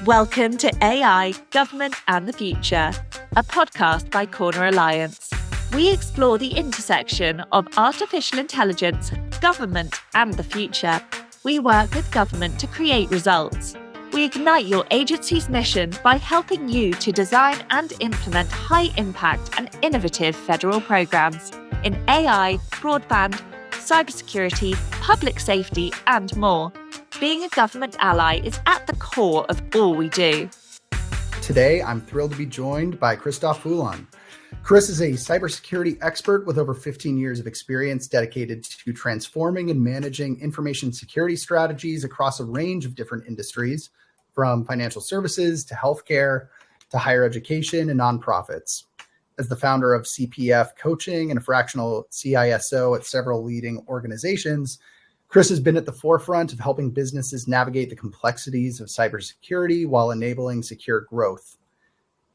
Welcome to AI, Government and the Future, a podcast by Corner Alliance. We explore the intersection of artificial intelligence, government and the future. We work with government to create results. We ignite your agency's mission by helping you to design and implement high-impact and innovative federal programs in AI, broadband, cybersecurity, public safety, and more. Being a government ally is at the core of all we do. Today, I'm thrilled to be joined by Christophe Foulon. Chris is a cybersecurity expert with over 15 years of experience dedicated to transforming and managing information security strategies across a range of different industries, from financial services to healthcare to higher education and nonprofits. As the founder of CPF Coaching and a fractional CISO at several leading organizations, Chris has been at the forefront of helping businesses navigate the complexities of cybersecurity while enabling secure growth.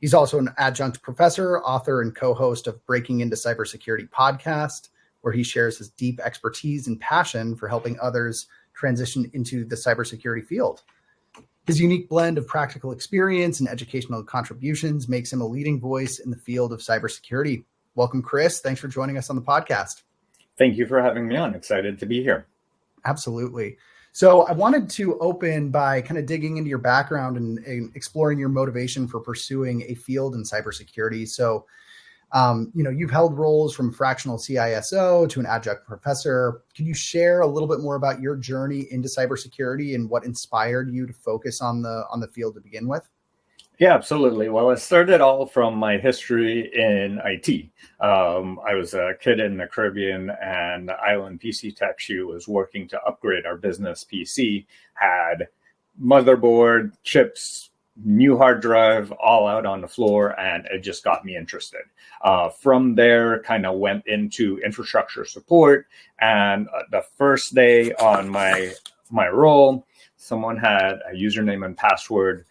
He's also an adjunct professor, author, and co-host of Breaking Into Cybersecurity podcast, where he shares his deep expertise and passion for helping others transition into the cybersecurity field. His unique blend of practical experience and educational contributions makes him a leading voice in the field of cybersecurity. Welcome, Chris. Thanks for joining us on the podcast. Thank you for having me on. Excited to be here. Absolutely. So I wanted to open by kind of digging into your background and exploring your motivation for pursuing a field in cybersecurity. So, you've held roles from fractional CISO to an adjunct professor. Can you share a little bit more about your journey into cybersecurity and what inspired you to focus on the field to begin with? Yeah, absolutely. Well, it started all from my history in IT. I was a kid in the Caribbean, and the island PC tech she was working to upgrade our business PC, had motherboard, chips, new hard drive, all out on the floor, and it just got me interested. From there, kind of went into infrastructure support, and the first day on my role, someone had a username and password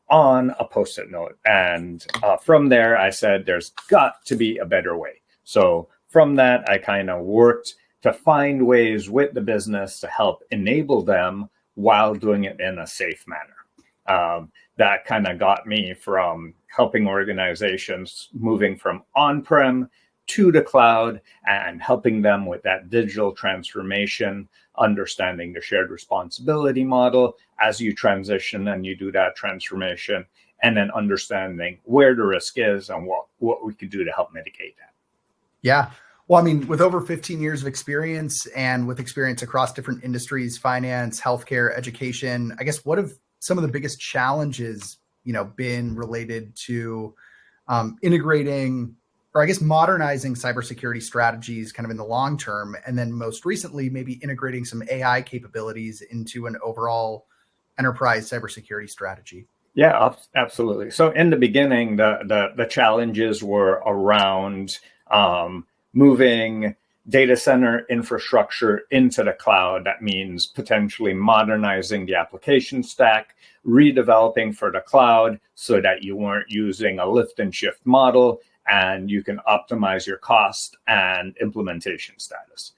on a Post-it note. And from there, I said, there's got to be a better way. So from that, I kind of worked to find ways with the business to help enable them while doing it in a safe manner. That kind of got me from helping organizations moving from on-prem to the cloud and helping them with that digital transformation, understanding the shared responsibility model as you transition and you do that transformation, and then understanding where the risk is and what we could do to help mitigate that. Yeah. Well, I mean, with over 15 years of experience and with experience across different industries, finance, healthcare, education, I guess what have some of the biggest challenges, been related to integrating or I guess modernizing cybersecurity strategies kind of in the long term, and then most recently, maybe integrating some AI capabilities into an overall enterprise cybersecurity strategy? Yeah, absolutely. So in the beginning, the challenges were around moving data center infrastructure into the cloud. That means potentially modernizing the application stack, redeveloping for the cloud so that you weren't using a lift and shift model, and you can optimize your cost and implementation status.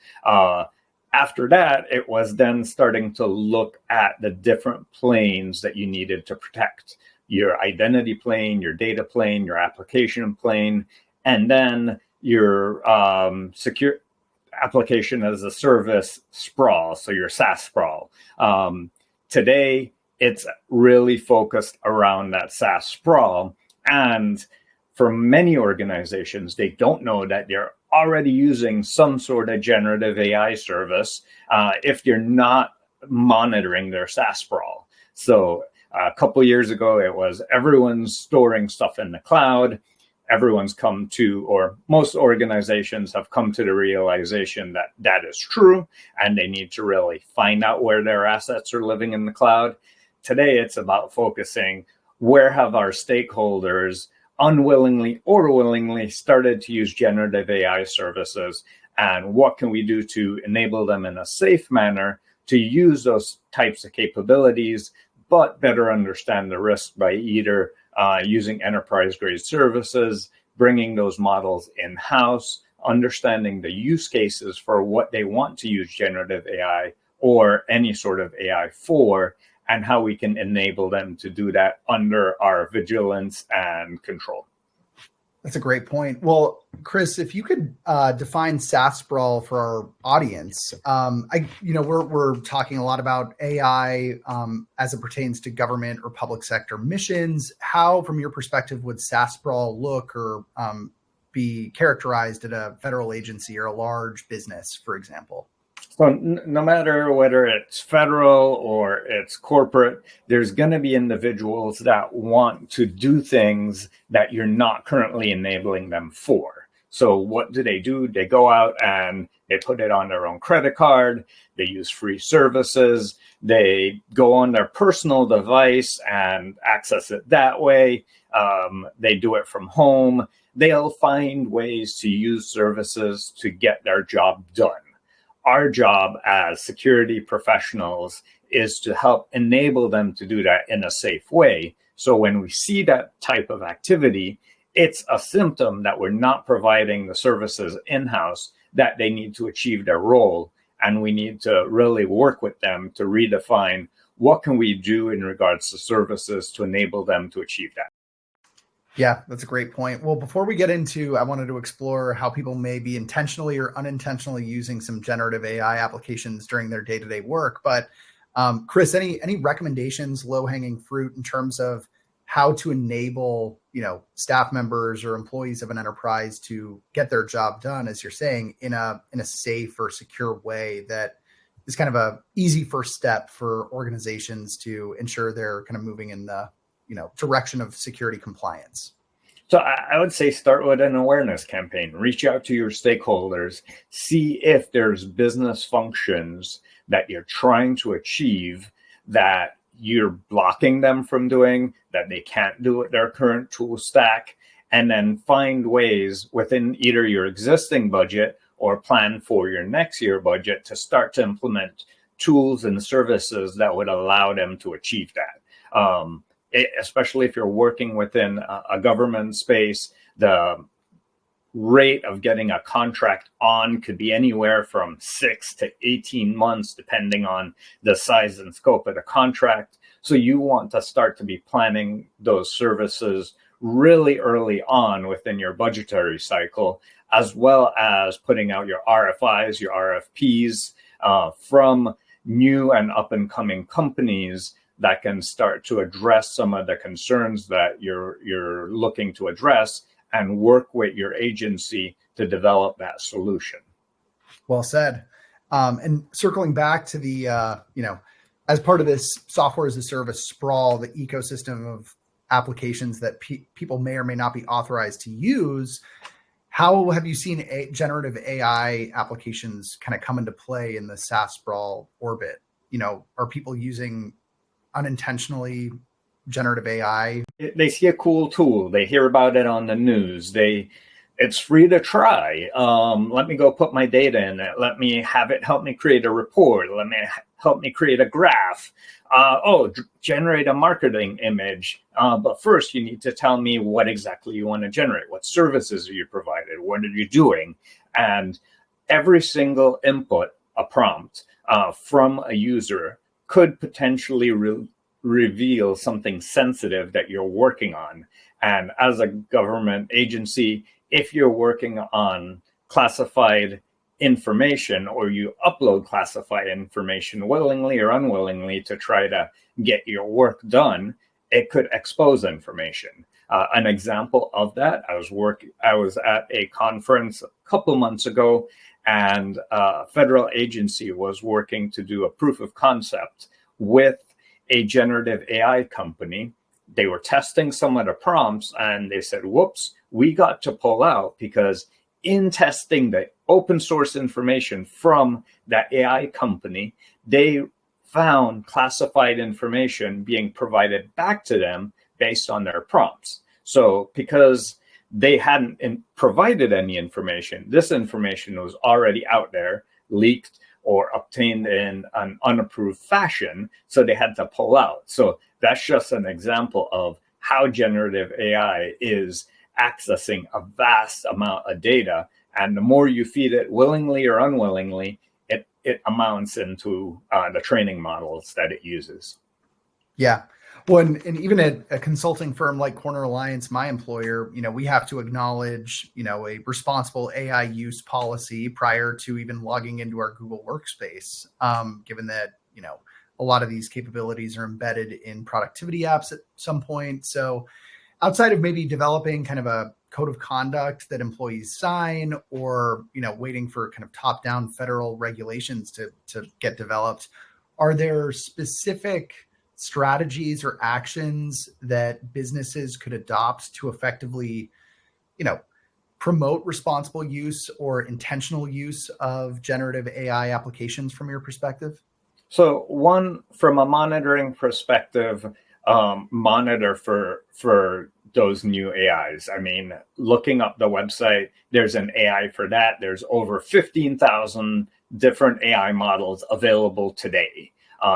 After that, it was then starting to look at the different planes that you needed to protect: your identity plane, your data plane, your application plane, and then your secure application as a service sprawl, so your SaaS sprawl. Today, it's really focused around that SaaS sprawl, and for many organizations, they don't know that they're already using some sort of generative AI service if you're not monitoring their SaaS sprawl. So a couple of years ago, it was everyone's storing stuff in the cloud. Everyone's come to, or most organizations have come to the realization that that is true, and they need to really find out where their assets are living in the cloud. Today, it's about focusing where have our stakeholders unwillingly or willingly started to use generative AI services, and what can we do to enable them in a safe manner to use those types of capabilities, but better understand the risk by either using enterprise-grade services, bringing those models in-house, understanding the use cases for what they want to use generative AI or any sort of AI for, and how we can enable them to do that under our vigilance and control. That's a great point. Well, Chris, if you could define SaaS sprawl for our audience, we're talking a lot about AI as it pertains to government or public sector missions. How, from your perspective, would SaaS sprawl look or be characterized at a federal agency or a large business, for example? So no matter whether it's federal or it's corporate, there's going to be individuals that want to do things that you're not currently enabling them for. So what do? They go out and they put it on their own credit card. They use free services. They go on their personal device and access it that way. They do it from home. They'll find ways to use services to get their job done. Our job as security professionals is to help enable them to do that in a safe way. So when we see that type of activity, it's a symptom that we're not providing the services in-house that they need to achieve their role. And we need to really work with them to redefine what can we do in regards to services to enable them to achieve that. Yeah, that's a great point. Well, before we get into, I wanted to explore how people may be intentionally or unintentionally using some generative AI applications during their day-to-day work. But Chris, any recommendations, low-hanging fruit in terms of how to enable, staff members or employees of an enterprise to get their job done, as you're saying, in a safe or secure way that is kind of a easy first step for organizations to ensure they're kind of moving in the direction of security compliance? So I would say start with an awareness campaign. Reach out to your stakeholders. See if there's business functions that you're trying to achieve that you're blocking them from doing, that they can't do with their current tool stack, and then find ways within either your existing budget or plan for your next year budget to start to implement tools and services that would allow them to achieve that. Especially if you're working within a government space, the rate of getting a contract on could be anywhere from 6 to 18 months, depending on the size and scope of the contract. So you want to start to be planning those services really early on within your budgetary cycle, as well as putting out your RFIs, your RFPs from new and up and coming companies that can start to address some of the concerns that you're looking to address and work with your agency to develop that solution. Well said. And circling back to the, as part of this software as a service sprawl, the ecosystem of applications that people may or may not be authorized to use, how have you seen generative AI applications kind of come into play in the SaaS sprawl orbit? Are people using unintentionally generative AI? They see a cool tool. They hear about it on the news. It's free to try. Let me go put my data in it. Let me have it help me create a report. Let me help me create a graph. Generate a marketing image. But first, you need to tell me what exactly you want to generate. What services are you provided? What are you doing? And every single input, a prompt from a user, could potentially reveal something sensitive that you're working on. And as a government agency, if you're working on classified information or you upload classified information willingly or unwillingly to try to get your work done, it could expose information. An example of that, I was at a conference a couple months ago, and a federal agency was working to do a proof of concept with a generative AI company. They were testing some of the prompts and they said, whoops, we got to pull out because in testing the open source information from that AI company, they found classified information being provided back to them based on their prompts. So because they hadn't provided any information, this information was already out there, leaked or obtained in an unapproved fashion, so they had to pull out. So that's just an example of how generative AI is accessing a vast amount of data. And the more you feed it willingly or unwillingly, it amounts into the training models that it uses. Yeah. Well, and even at a consulting firm like Corner Alliance, my employer, we have to acknowledge, a responsible AI use policy prior to even logging into our Google Workspace, given that, a lot of these capabilities are embedded in productivity apps at some point. So outside of maybe developing kind of a code of conduct that employees sign or, waiting for kind of top-down federal regulations to get developed, are there specific strategies or actions that businesses could adopt to effectively, promote responsible use or intentional use of generative AI applications from your perspective? So one, from a monitoring perspective, monitor for those new AIs. I mean, looking up the website, there's an AI for that. There's over 15,000 different AI models available today.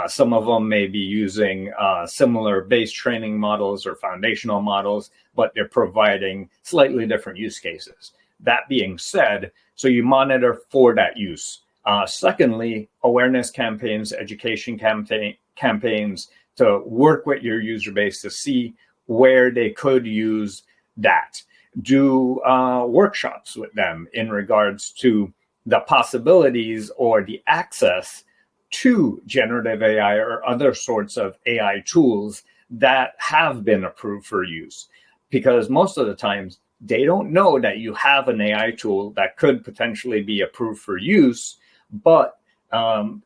Some of them may be using similar base training models or foundational models, but they're providing slightly different use cases. That being said, so you monitor for that use. Secondly, awareness campaigns, education campaigns to work with your user base to see where they could use that. Do workshops with them in regards to the possibilities or the access to generative AI or other sorts of AI tools that have been approved for use. Because most of the times, they don't know that you have an AI tool that could potentially be approved for use, but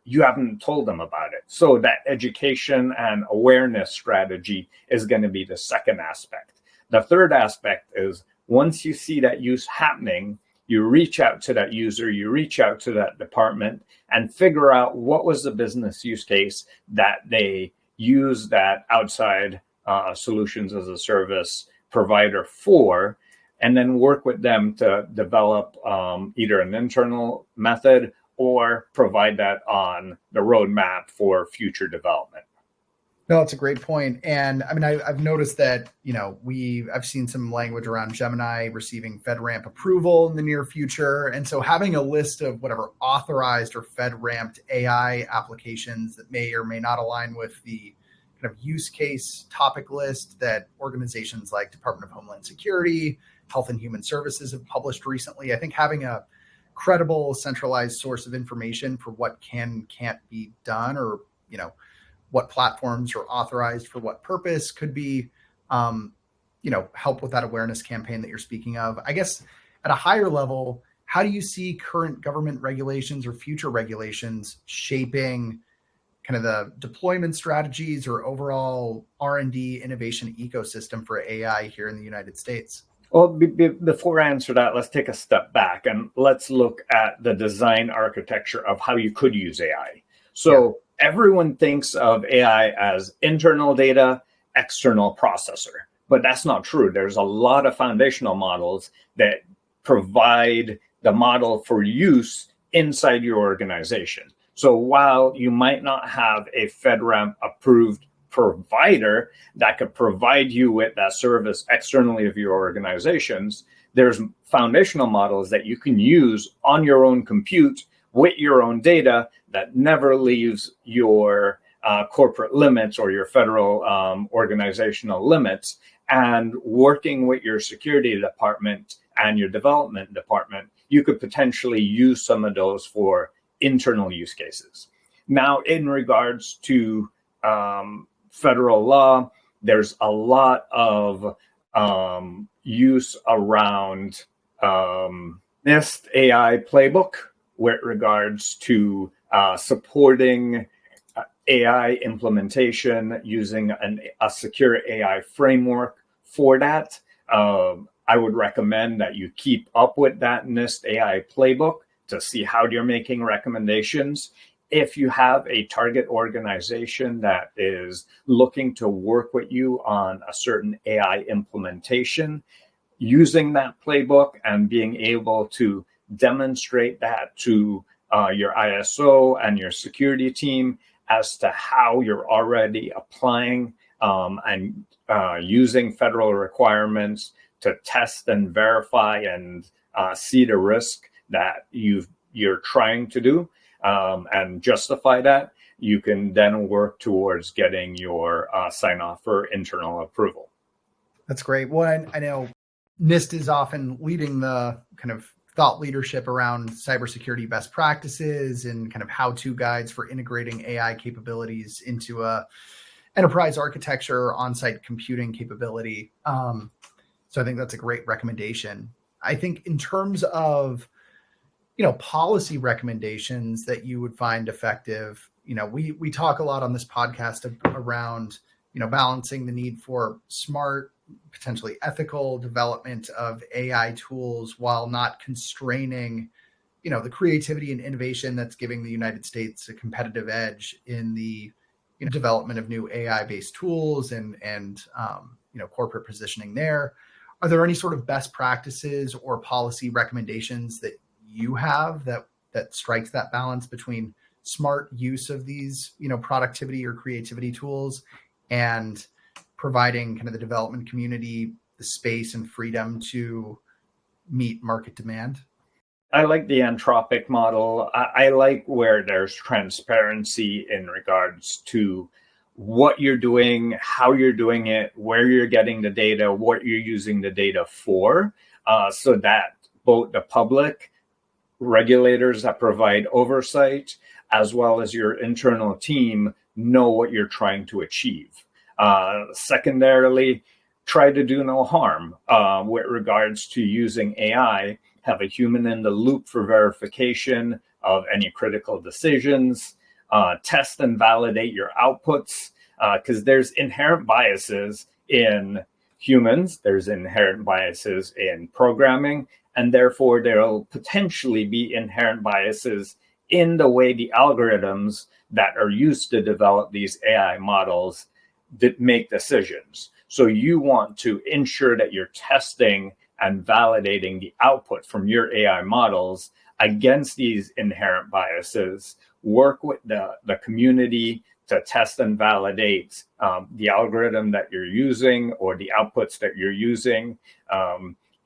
you haven't told them about it. So that education and awareness strategy is going to be the second aspect. The third aspect is once you see that use happening, you reach out to that user, you reach out to that department and figure out what was the business use case that they use that outside solutions as a service provider for, and then work with them to develop either an internal method or provide that on the roadmap for future development. No, that's a great point. And I mean, I've noticed that, I've seen some language around Gemini receiving FedRAMP approval in the near future. And so having a list of whatever authorized or FedRAMPed AI applications that may or may not align with the kind of use case topic list that organizations like Department of Homeland Security, Health and Human Services have published recently, I think having a credible centralized source of information for what can and can't be done, or, what platforms are authorized for what purpose could be, help with that awareness campaign that you're speaking of. I guess at a higher level, how do you see current government regulations or future regulations shaping kind of the deployment strategies or overall R&D innovation ecosystem for AI here in the United States? Well, before I answer that, let's take a step back and let's look at the design architecture of how you could use AI. So everyone thinks of AI as internal data, external processor, but that's not true. There's a lot of foundational models that provide the model for use inside your organization. So while you might not have a FedRAMP approved provider that could provide you with that service externally of your organizations, there's foundational models that you can use on your own compute with your own data that never leaves your corporate limits or your federal organizational limits. And working with your security department and your development department, you could potentially use some of those for internal use cases. Now, in regards to federal law, there's a lot of use around NIST AI playbook with regards to supporting AI implementation using a secure AI framework for that. I would recommend that you keep up with that NIST AI playbook to see how you're making recommendations. If you have a target organization that is looking to work with you on a certain AI implementation, using that playbook and being able to demonstrate that to your ISO and your security team as to how you're already applying and using federal requirements to test and verify and see the risk that you're trying to do and justify that. you can then work towards getting your sign off for internal approval. That's great. Well, I know NIST is often leading the kind of thought leadership around cybersecurity best practices and kind of how-to guides for integrating AI capabilities into a enterprise architecture, on-site computing capability. So I think that's a great recommendation. I think in terms of, policy recommendations that you would find effective, we talk a lot on this podcast around, balancing the need for smart, potentially ethical development of AI tools while not constraining, the creativity and innovation that's giving the United States a competitive edge in the development of new AI-based tools and corporate positioning there. Are there any sort of best practices or policy recommendations that you have that strikes that balance between smart use of these, productivity or creativity tools and providing kind of the development community the space and freedom to meet market demand? I like the Anthropic model. I like where there's transparency in regards to what you're doing, how you're doing it, where you're getting the data, what you're using the data for, so that both the public, regulators that provide oversight, as well as your internal team know what you're trying to achieve. Secondarily, try to do no harm with regards to using AI. Have a human in the loop for verification of any critical decisions. Test and validate your outputs, because there's inherent biases in humans. There's inherent biases in programming, and therefore there'll potentially be inherent biases in the way the algorithms that are used to develop these AI models that make decisions. So you want to ensure that you're testing and validating the output from your AI models against these inherent biases. Work with the community to test and validate the algorithm that you're using or the outputs that you're using.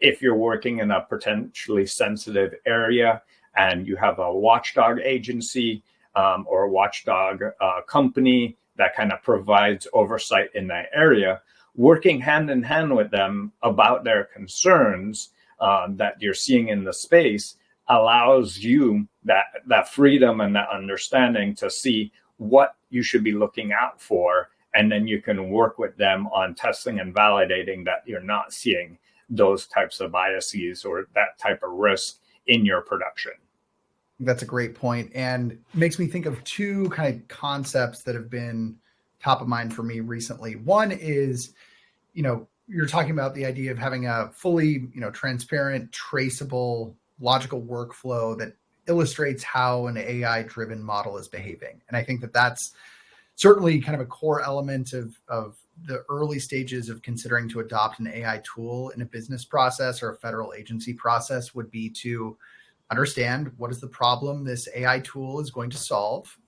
If you're working in a potentially sensitive area and you have a watchdog agency or a watchdog company that kind of provides oversight in that area, working hand in hand with them about their concerns that you're seeing in the space allows you that freedom and that understanding to see what you should be looking out for. And then you can work with them on testing and validating that you're not seeing those types of biases or that type of risk in your production. That's a great point, and makes me think of two kind of concepts that have been top of mind for me recently. One is, you're talking about the idea of having a fully, transparent, traceable, logical workflow that illustrates how an AI-driven model is behaving. And I think that that's certainly kind of a core element of the early stages of considering to adopt an AI tool in a business process or a federal agency process would be to understand what is the problem this AI tool is going to solve,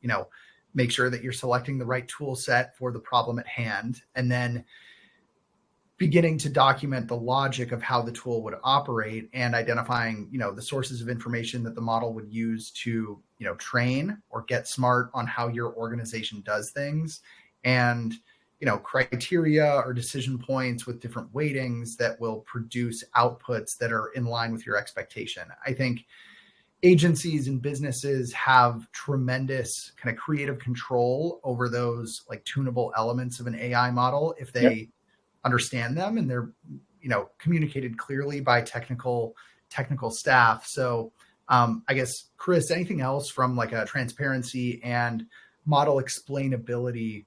make sure that you're selecting the right tool set for the problem at hand, and then beginning to document the logic of how the tool would operate and identifying, the sources of information that the model would use to, train or get smart on how your organization does things, and, criteria or decision points with different weightings that will produce outputs that are in line with your expectation. I think agencies and businesses have tremendous kind of creative control over those like tunable elements of an AI model if they understand them and they're, communicated clearly by technical staff. So I guess, Chris, anything else from like a transparency and model explainability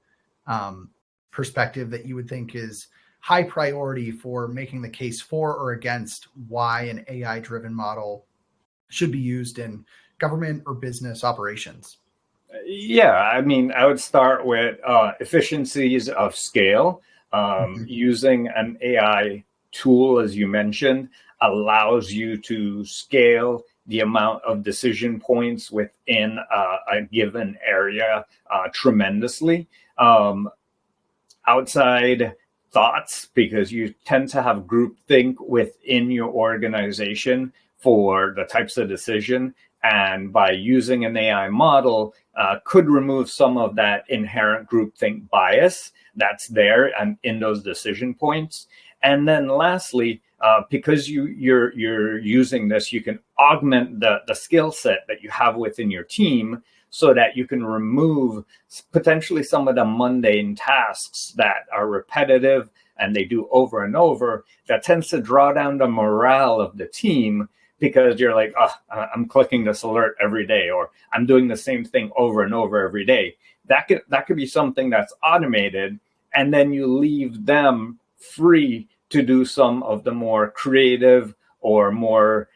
perspective that you would think is high priority for making the case for or against why an AI-driven model should be used in government or business operations? Yeah, I mean, I would start with efficiencies of scale. Using an AI tool, as you mentioned, allows you to scale the amount of decision points within a given area tremendously. Outside thoughts, because you tend to have groupthink within your organization for the types of decision, and by using an AI model could remove some of that inherent groupthink bias that's there and in those decision points. And then lastly, because you're using this, you can augment the skill set that you have within your team so that you can remove potentially some of the mundane tasks that are repetitive and they do over and over. That tends to draw down the morale of the team, because you're like, oh, I'm clicking this alert every day, or I'm doing the same thing over and over every day. That could be something that's automated, and then you leave them free to do some of the more creative or more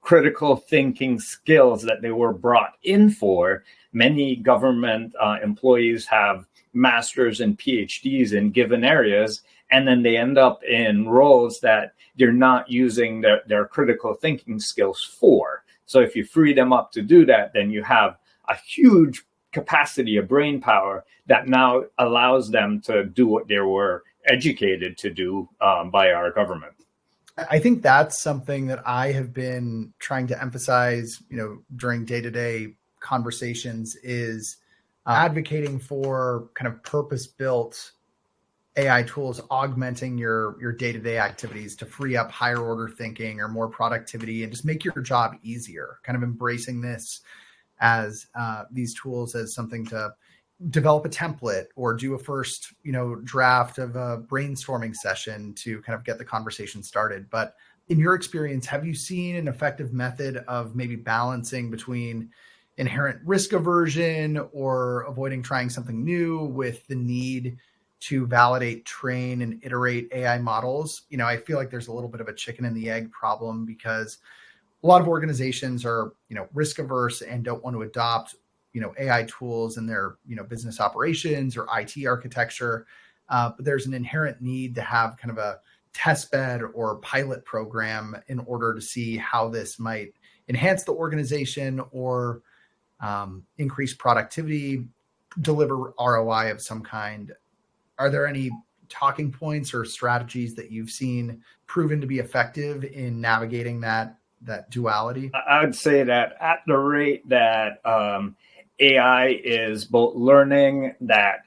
critical thinking skills that they were brought in for. Many government employees have masters and PhDs in given areas, and then they end up in roles that they're not using their critical thinking skills for. So if you free them up to do that, then you have a huge capacity of brain power that now allows them to do what they were educated to do by our government. I think that's something that I have been trying to emphasize, during day-to-day conversations, is advocating for kind of purpose-built AI tools augmenting your day-to-day activities to free up higher order thinking or more productivity and just make your job easier. Kind of embracing this as these tools as something to develop a template or do a first, draft of a brainstorming session to kind of get the conversation started. But in your experience, have you seen an effective method of maybe balancing between inherent risk aversion or avoiding trying something new with the need to validate, train, and iterate AI models? I feel like there's a little bit of a chicken and the egg problem, because a lot of organizations are, risk averse and don't want to adopt, AI tools in their, business operations or IT architecture. But there's an inherent need to have kind of a test bed or pilot program in order to see how this might enhance the organization or increase productivity, deliver ROI of some kind. Are there any talking points or strategies that you've seen proven to be effective in navigating that duality? I would say that at the rate that AI is both learning, that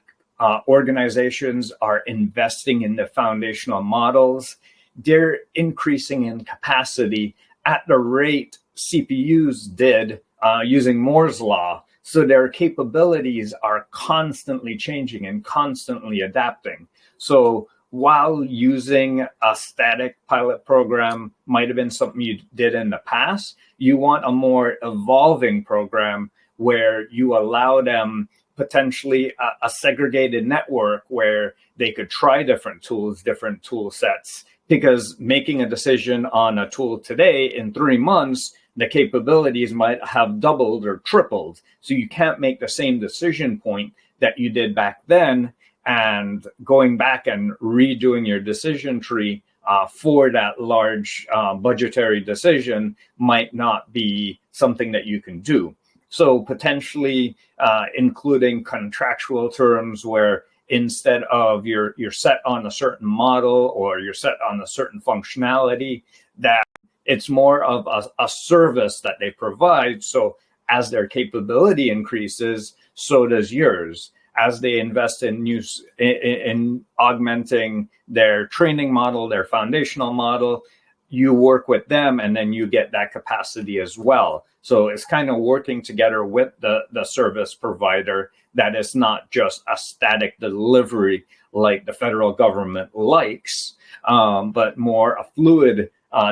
organizations are investing in the foundational models, they're increasing in capacity at the rate CPUs did using Moore's law. So their capabilities are constantly changing and constantly adapting. So while using a static pilot program might have been something you did in the past, you want a more evolving program where you allow them potentially a segregated network where they could try different tools, different tool sets, because making a decision on a tool today in 3 months, the capabilities might have doubled or tripled. So you can't make the same decision point that you did back then, and going back and redoing your decision tree for that large budgetary decision might not be something that you can do. So potentially including contractual terms where instead of you're set on a certain model or you're set on a certain functionality, that it's more of a service that they provide. So as their capability increases, so does yours. As they invest in augmenting their training model, their foundational model, you work with them and then you get that capacity as well. So it's kind of working together with the service provider, that is not just a static delivery like the federal government likes, but more a fluid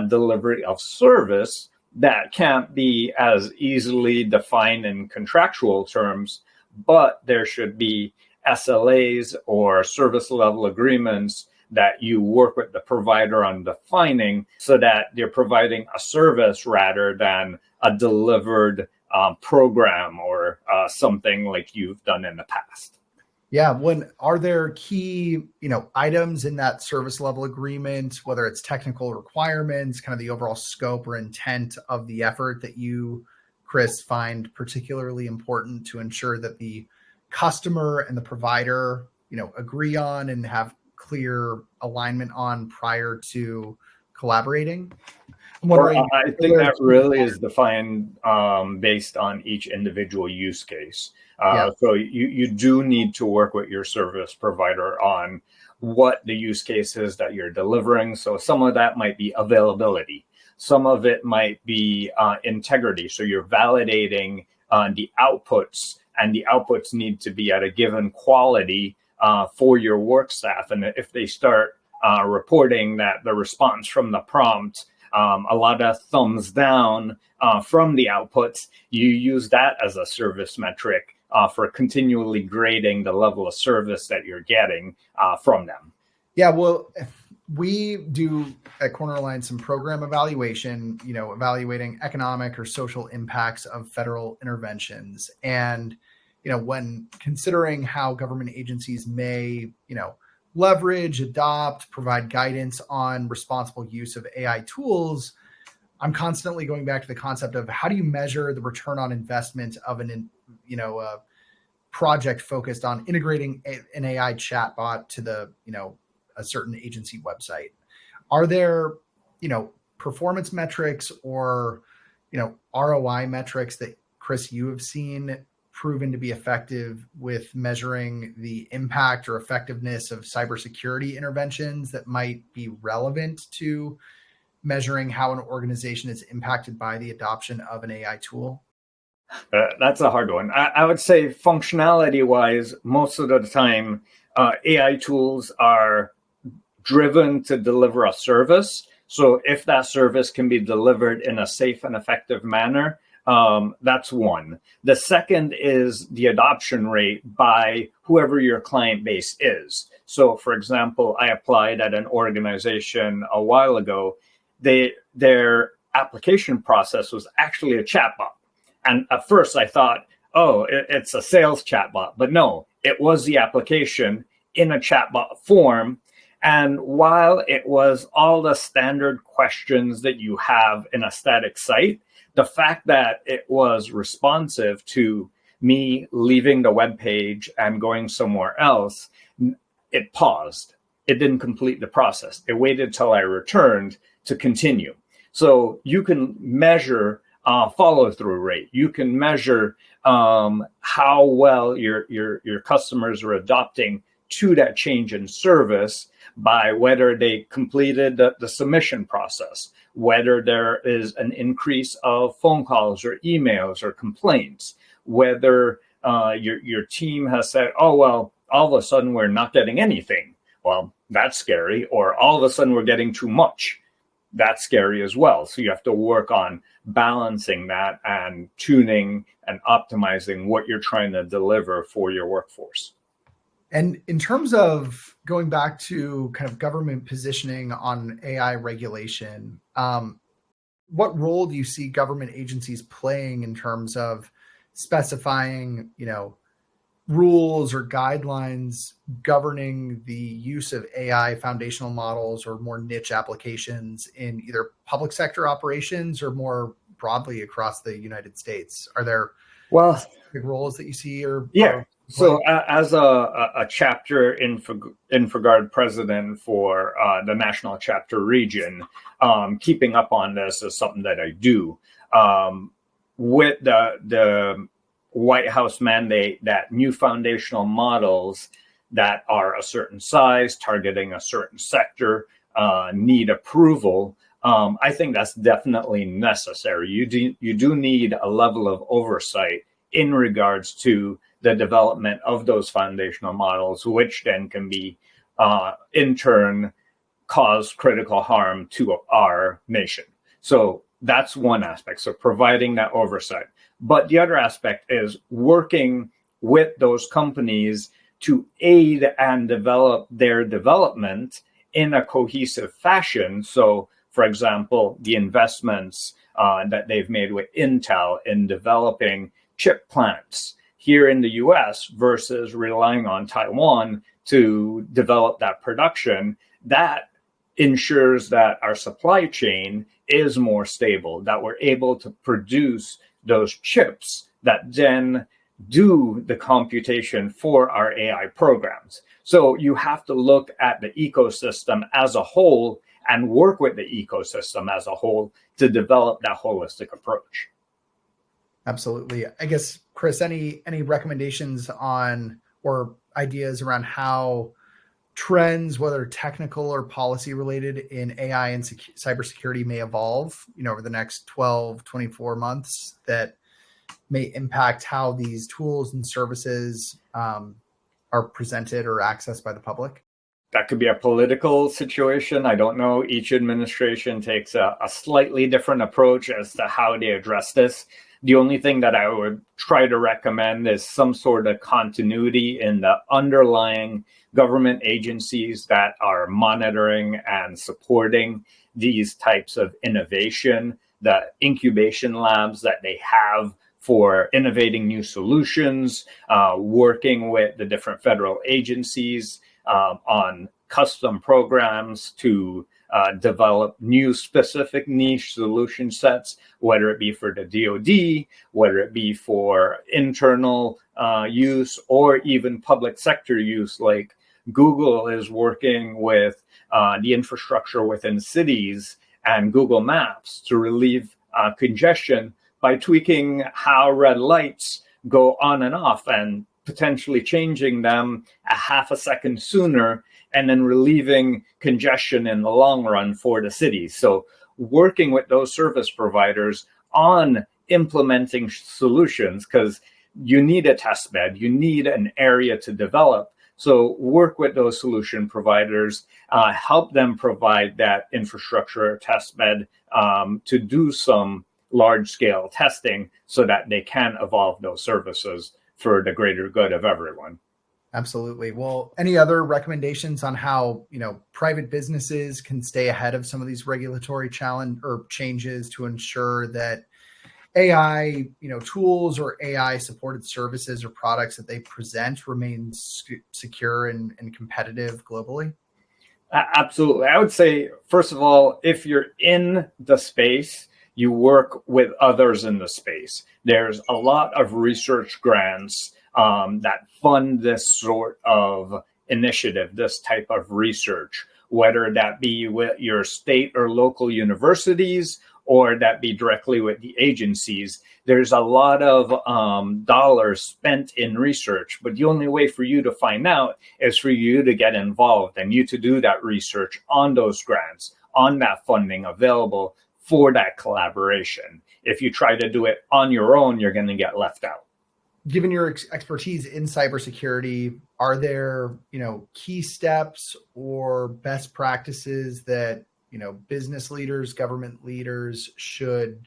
delivery of service that can't be as easily defined in contractual terms, but there should be SLAs or service level agreements that you work with the provider on defining, so that you're providing a service rather than a delivered program or something like you've done in the past. Yeah. Are there key, items in that service level agreement, whether it's technical requirements, kind of the overall scope or intent of the effort that you, Chris, find particularly important to ensure that the customer and the provider, agree on and have clear alignment on prior to collaborating? I'm Well, wondering. I think that really is defined based on each individual use case. So you do need to work with your service provider on what the use case is that you're delivering. So some of that might be availability. Some of it might be integrity. So you're validating the outputs, and the outputs need to be at a given quality for your work staff. And if they start reporting that the response from the prompt, a lot of thumbs down from the outputs, you use that as a service metric for continually grading the level of service that you're getting from them. Yeah, well, we do at Corner Alliance some program evaluation, evaluating economic or social impacts of federal interventions. And, when considering how government agencies may, leverage, adopt, provide guidance on responsible use of AI tools, I'm constantly going back to the concept of how do you measure the return on investment of a project focused on integrating an AI chatbot to a certain agency website. Are there, performance metrics or, ROI metrics that, Chris, you have seen proven to be effective with measuring the impact or effectiveness of cybersecurity interventions that might be relevant to measuring how an organization is impacted by the adoption of an AI tool? That's a hard one. I would say functionality-wise, most of the time, AI tools are driven to deliver a service. So if that service can be delivered in a safe and effective manner, that's one. The second is the adoption rate by whoever your client base is. So, for example, I applied at an organization a while ago. Their application process was actually a chatbot. And at first I thought, it's a sales chatbot. But no, it was the application in a chatbot form. And while it was all the standard questions that you have in a static site, the fact that it was responsive to me leaving the web page and going somewhere else, it paused. It didn't complete the process. It waited till I returned to continue. So you can measure follow-through rate. You can measure how well your customers are adopting to that change in service by whether they completed the submission process, whether there is an increase of phone calls or emails or complaints, whether your team has said, all of a sudden we're not getting anything. Well, that's scary. Or all of a sudden we're getting too much. That's scary as well. So you have to work on balancing that and tuning and optimizing what you're trying to deliver for your workforce. And in terms of going back to kind of government positioning on AI regulation, what role do you see government agencies playing in terms of specifying, rules or guidelines governing the use of AI foundational models or more niche applications in either public sector operations or more broadly across the United States? Are there specific roles that you see? So as a chapter InfraGard president for the national chapter region, keeping up on this is something that I do. With the White House mandate that new foundational models that are a certain size, targeting a certain sector, need approval, I think that's definitely necessary. You do need a level of oversight in regards to the development of those foundational models, which then can be, in turn, cause critical harm to our nation. So that's one aspect. So providing that oversight. But the other aspect is working with those companies to aid and develop their development in a cohesive fashion. So, for example, the investments that they've made with Intel in developing chip plants here in the US versus relying on Taiwan to develop that production, that ensures that our supply chain is more stable, that we're able to produce those chips that then do the computation for our AI programs. So you have to look at the ecosystem as a whole and work with the ecosystem as a whole to develop that holistic approach. Absolutely. I guess, Chris, any recommendations on or ideas around how trends, whether technical or policy related in AI and cybersecurity may evolve, over the next 12, 24 months that may impact how these tools and services are presented or accessed by the public? That could be a political situation. I don't know. Each administration takes a slightly different approach as to how they address this. The only thing that I would try to recommend is some sort of continuity in the underlying government agencies that are monitoring and supporting these types of innovation, the incubation labs that they have for innovating new solutions, working with the different federal agencies on custom programs to develop new specific niche solution sets, whether it be for the DoD, whether it be for internal use, or even public sector use. Like Google is working with the infrastructure within cities and Google Maps to relieve congestion by tweaking how red lights go on and off and potentially changing them a half a second sooner, and then relieving congestion in the long run for the cities. So working with those service providers on implementing solutions, because you need a test bed, you need an area to develop. So work with those solution providers, help them provide that infrastructure test bed to do some large scale testing so that they can evolve those services for the greater good of everyone. Absolutely. Well, any other recommendations on how, private businesses can stay ahead of some of these regulatory challenge or changes to ensure that AI, tools or AI supported services or products that they present remain secure and competitive globally? Absolutely. I would say, first of all, if you're in the space, you work with others in the space. There's a lot of research grants that fund this sort of initiative, this type of research, whether that be with your state or local universities or that be directly with the agencies. There's a lot of dollars spent in research, but the only way for you to find out is for you to get involved and you to do that research on those grants, on that funding available for that collaboration. If you try to do it on your own, you're going to get left out. Given your expertise in cybersecurity, are there, key steps or best practices that, business leaders, government leaders should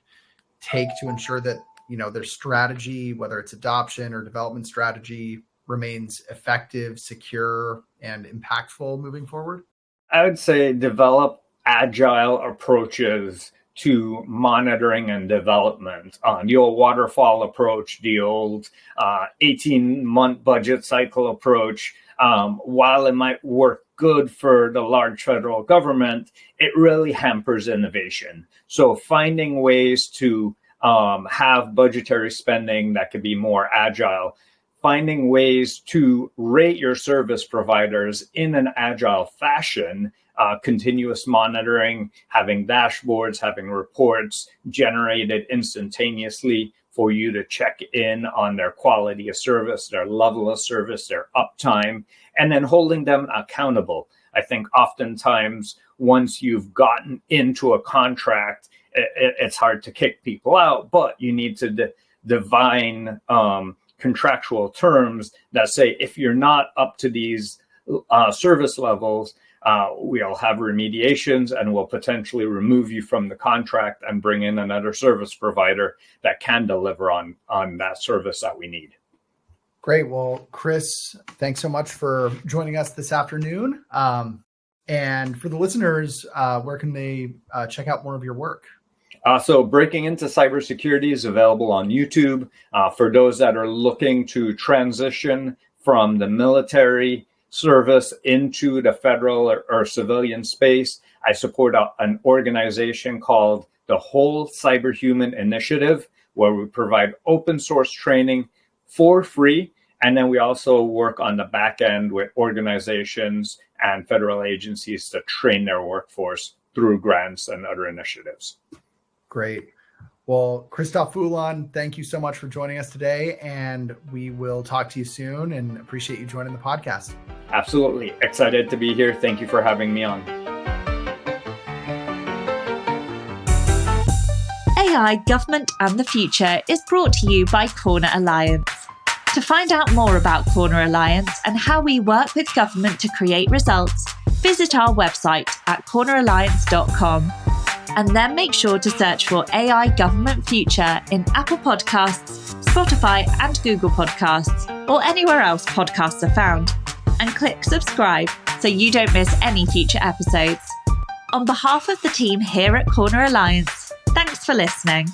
take to ensure that, their strategy, whether it's adoption or development strategy, remains effective, secure, and impactful moving forward? I would say develop agile approaches to monitoring and development. The old waterfall approach, the old 18-month budget cycle approach, while it might work good for the large federal government, it really hampers innovation. So finding ways to have budgetary spending that could be more agile, finding ways to rate your service providers in an agile fashion, continuous monitoring, having dashboards, having reports generated instantaneously for you to check in on their quality of service, their level of service, their uptime, and then holding them accountable. I think oftentimes once you've gotten into a contract, it's hard to kick people out, but you need to divine contractual terms that say, if you're not up to these service levels, we'll have remediations and we'll potentially remove you from the contract and bring in another service provider that can deliver on that service that we need. Great. Well, Chris, thanks so much for joining us this afternoon. And for the listeners, where can they check out more of your work? So Breaking Into Cybersecurity is available on YouTube. For those that are looking to transition from the military service into the federal or civilian space, I support an organization called the Whole Cyberhuman Initiative, where we provide open source training for free. And then we also work on the back end with organizations and federal agencies to train their workforce through grants and other initiatives. Great. Well, Christophe Foulon, thank you so much for joining us today, and we will talk to you soon and appreciate you joining the podcast. Absolutely. Excited to be here. Thank you for having me on. AI, Government and the Future is brought to you by Corner Alliance. To find out more about Corner Alliance and how we work with government to create results, visit our website at corneralliance.com. And then make sure to search for AI Government Future in Apple Podcasts, Spotify and Google Podcasts, or anywhere else podcasts are found. And click subscribe so you don't miss any future episodes. On behalf of the team here at Corner Alliance, thanks for listening.